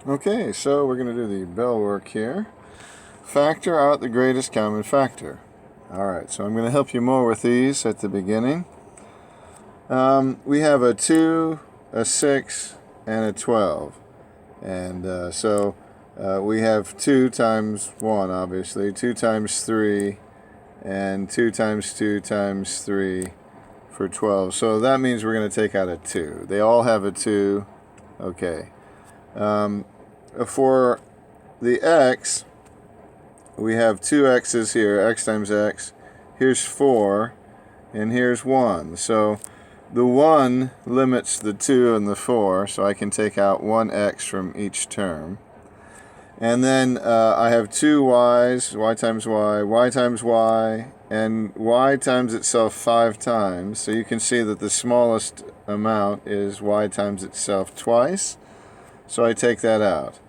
Okay, so we're going to do the bell work here. Factor out the greatest common factor. Alright, so I'm going to help you more with these at the beginning. We have a 2, a 6, and a 12. And we have 2 times 1, obviously, 2 times 3, and 2 times 2 times 3 for 12. So that means we're going to take out a 2. They all have a 2. Okay. For the x, we have 2 x's here, x times x. Here's 4, and here's 1. So the 1 limits the 2 and the 4, so I can take out 1x from each term. And then I have 2 y's, y times y, and y times itself 5 times. So you can see that the smallest amount is y times itself twice. So I take that out.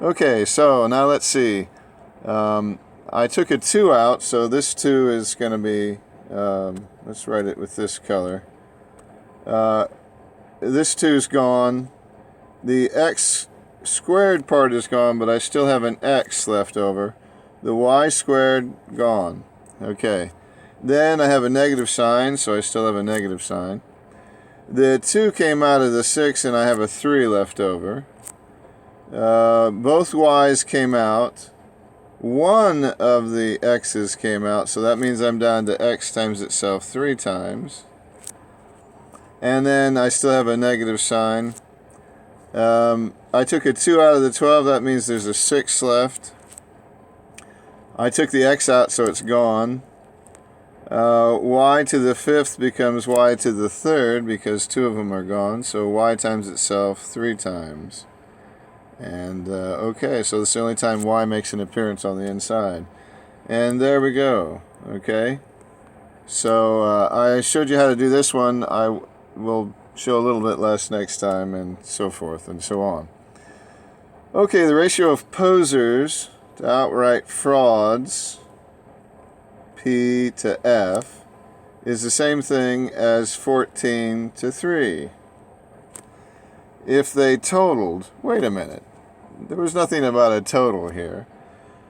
Okay, so now let's see. I took a 2 out, so this 2 is going to be, let's write it with this color. This 2 is gone. The x squared part is gone, but I still have an x left over. The y squared, gone. Okay. Then I have a negative sign, so I still have a negative sign. The 2 came out of the 6, and I have a 3 left over. Both y's came out. One of the x's came out, so that means I'm down to x times itself 3 times. And then I still have a negative sign. I took a 2 out of the 12, that means there's a 6 left. I took the x out, so it's gone. Y to the 5th becomes y to the 3rd because 2 of them are gone, so y times itself 3 times. And okay, so this is the only time y makes an appearance on the inside. And there we go. Okay, so I showed you how to do this one. I will show a little bit less next time, and so forth and so on. Okay, the ratio of posers to outright frauds, P to F, is the same thing as 14 to 3. If they totaled, wait a minute, there was nothing about a total here.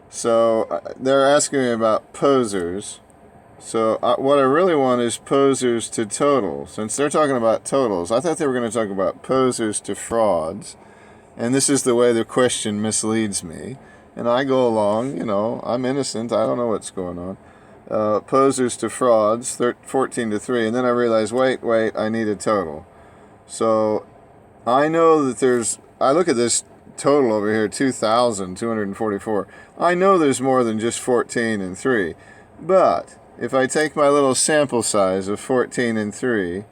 So they're asking me about posers. So what I really want is posers to total. Since they're talking about totals, I thought they were going to talk about posers to frauds. And this is the way the question misleads me. And I go along, you know, I'm innocent, I don't know what's going on. Posers to frauds, 14 to 3. And then I realize, wait, I need a total. So I know that I look at this total over here, 2,244. I know there's more than just 14 and 3. But if I take my little sample size of 14 and 3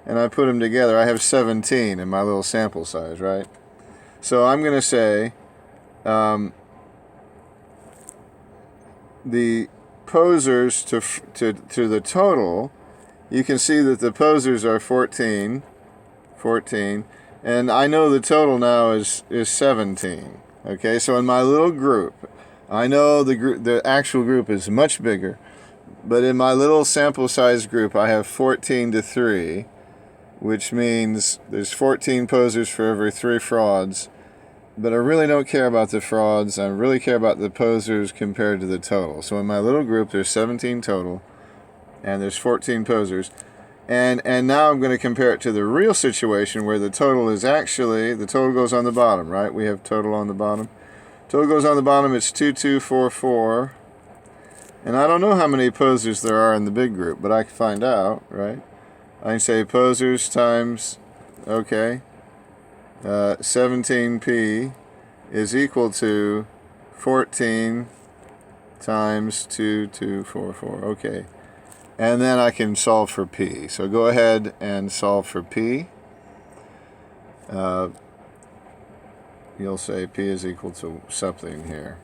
and I put them together, I have 17 in my little sample size, right? So I'm going to say the posers to the total, you can see that the posers are 14, and I know the total now is 17. Okay, so in my little group, I know the actual group is much bigger, but in my little sample size group, I have 14 to 3, which means there's 14 posers for every 3 frauds. But I really don't care about the frauds. I really care about the posers compared to the total. So in my little group, there's 17 total, and there's 14 posers. And now I'm going to compare it to the real situation where the total is actually, the total goes on the bottom, right? We have total on the bottom. Total goes on the bottom, it's 2244. And I don't know how many posers there are in the big group, but I can find out, right? I can say posers times, okay, 17p is equal to 14 times 2244. Okay. And then I can solve for p. So go ahead and solve for p. You'll say p is equal to something here.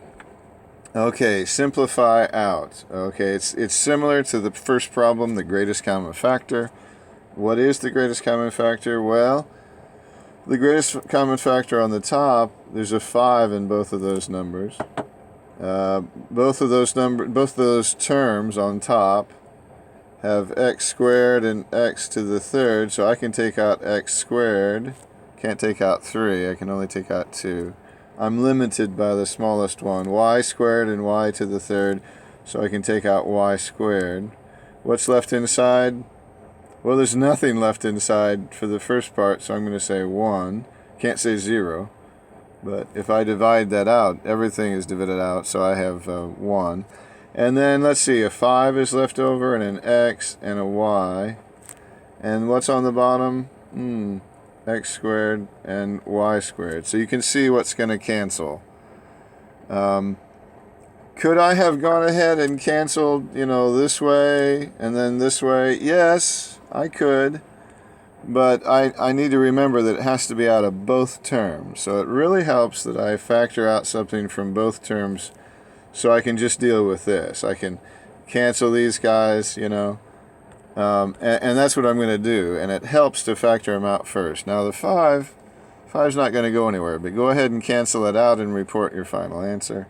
Okay, simplify out. Okay, it's similar to the first problem, the greatest common factor. What is the greatest common factor? Well, the greatest common factor on the top, there's a 5 in both of those numbers. Both of those terms on top have x squared and x to the 3rd, so I can take out x squared. Can't take out 3, I can only take out 2. I'm limited by the smallest one, y squared and y to the third, so I can take out y squared. What's left inside? Well, there's nothing left inside for the first part, so I'm going to say 1. Can't say 0, but if I divide that out, everything is divided out, so I have 1. And then, let's see, a 5 is left over, and an x, and a y. And what's on the bottom? X squared and y squared. So you can see what's going to cancel. Could I have gone ahead and canceled, this way and then this way? Yes, I could. But I need to remember that it has to be out of both terms. So it really helps that I factor out something from both terms so I can just deal with this. I can cancel these guys, and that's what I'm going to do. And it helps to factor them out first. Now the 5's not going to go anywhere, but go ahead and cancel it out and report your final answer.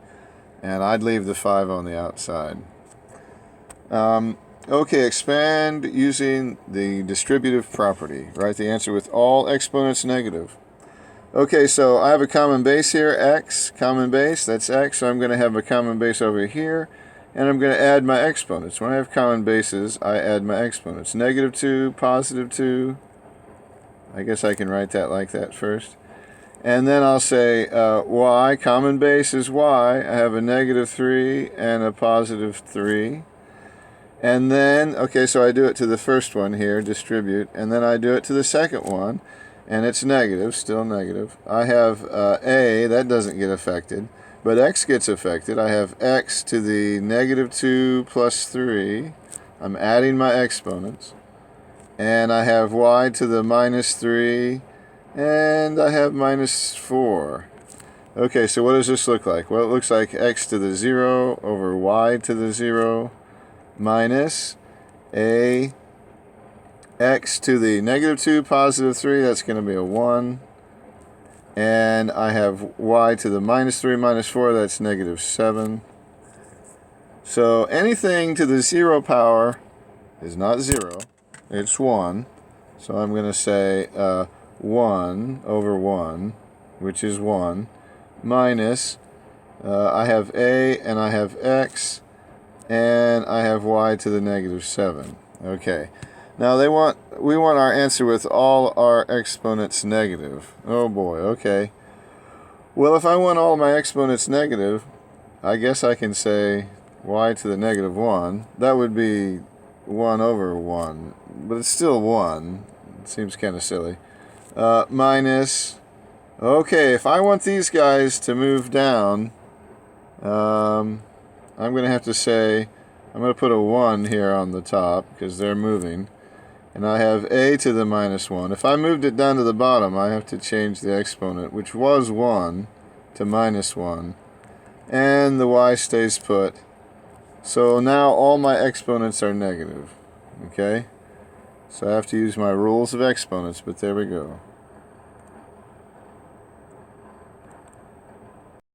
And I'd leave the 5 on the outside. Okay, expand using the distributive property. Write the answer with all exponents negative. Okay, so I have a common base here, x, common base, that's x, so I'm going to have a common base over here, and I'm going to add my exponents. When I have common bases, I add my exponents. Negative 2, positive 2, I guess I can write that like that first. And then I'll say y, common base is y, I have a negative 3 and a positive 3. And then, okay, so I do it to the first one here, distribute, and then I do it to the second one, and it's negative, still negative. I have a, that doesn't get affected, but x gets affected. I have x to the negative 2 plus 3. I'm adding my exponents. And I have y to the minus 3, and I have minus 4. Okay, so what does this look like? Well, it looks like x to the 0 over y to the 0 minus a x to the negative 2, positive 3, that's going to be a 1. And I have y to the minus 3, minus 4, that's negative 7. So anything to the 0 power is not 0, it's 1. So I'm going to say 1 over 1, which is 1, minus, I have a and I have x, and I have y to the negative 7. Okay. Now we want our answer with all our exponents negative. Oh boy, okay. Well, if I want all my exponents negative, I guess I can say y to the negative 1. That would be 1 over 1, but it's still 1. It seems kind of silly. Minus, okay, if I want these guys to move down, I'm going to have to say, I'm going to put a 1 here on the top because they're moving. And I have a to the minus 1. If I moved it down to the bottom, I have to change the exponent, which was 1, to minus 1. And the y stays put. So now all my exponents are negative. Okay? So I have to use my rules of exponents, but there we go.